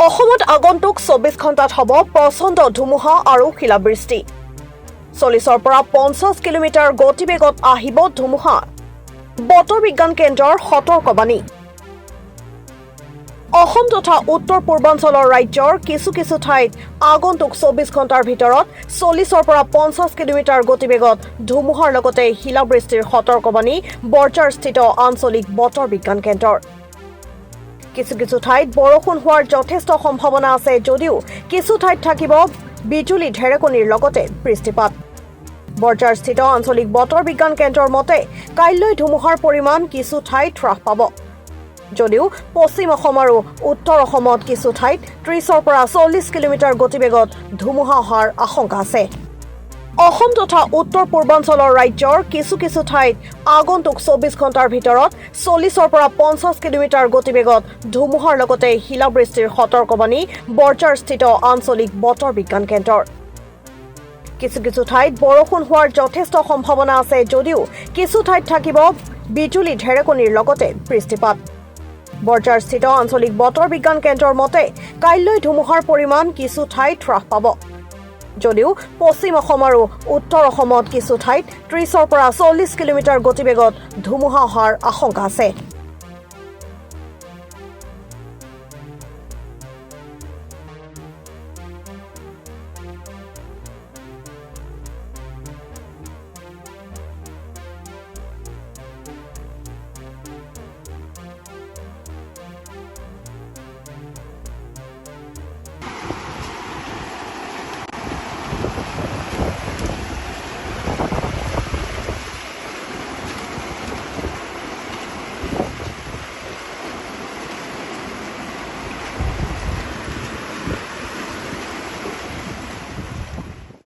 অসমত আগন্তুক 24 ঘণ্টাত হ'ব প্ৰচণ্ড ধুমুহা আৰু শিলাবৃষ্টি 40ৰ পৰা 50 কিলোমিটাৰ গতিবেগত আহিব ধুমুহা বতৰ বিজ্ঞান কেন্দ্ৰৰ সতৰ্কবাণী অসম তথা উত্তৰ পূৰ্বাঞ্চলৰ ৰাজ্যৰ কিছু ঠাইত আগন্তুক 24 ঘণ্টাৰ ভিতৰত 40ৰ পৰা 50 কিলোমিটাৰ গতিবেগত ধুমুহাৰ লগতে শিলাবৃষ্টিৰ সতৰ্কবাণী বৰঝাৰস্থিত আঞ্চলিক বতৰ বিজ্ঞান কেন্দ্ৰৰ কিছু ঠাইত বৰষুণ হোৱাৰ যথেষ্ট সম্ভাৱনা আছে যদিও কিছু ঠাইত থাকিব বিজুলী ঢেৰেকণীৰ লগতে বৃষ্টিপাত বৰঝাৰস্থিত আঞ্চলিক বতৰ বিজ্ঞান কেন্দ্ৰৰ মতে কাইলৈ ধুমুহাৰ পৰিমাণ কিছু ঠাইত হ্ৰাস পাব যদিও পশ্চিম অসম আৰু উত্তৰ অসমত কিছু ঠাইত 30ৰ পৰা 40 কিলোমিটাৰ গতিবেগত ধুমুহা হোৱাৰ আশংকা আছে অসম তথা উত্তৰ পূৰ্বাঞ্চলৰ ৰাজ্যৰ কিছু ঠাইত আগন্তুক 24 ঘণ্টাৰ ভিতৰত 40ৰ পৰা 50 কিলোমিটাৰ গতিবেগত ধুমুহাৰ লগতে শিলাবৃষ্টিৰ সতৰ্কবাণী বৰঝাৰস্থিত আঞ্চলিক বতৰ বিজ্ঞান কেন্দ্ৰৰ কিছু ঠাইত বৰষুণ হোৱাৰ যথেষ্ট সম্ভাৱনা আছে যদিও কিছু ঠাইত থাকিব বিজুলী ঢেৰেকণীৰ লগতে বৃষ্টিপাত বৰঝাৰস্থিত আঞ্চলিক বতৰ বিজ্ঞান কেন্দ্ৰৰ মতে কাইলৈ ধুমুহাৰ পৰিমাণ কিছু ঠাইত হ্ৰাস পাব যদিও পশ্চিম অসম আৰু উত্তৰ অসমত কিছু ঠাইত 30ৰ পৰা 40 কিলোমিটাৰ গতিবেগত ধুমুহা হোৱাৰ আশংকা আছে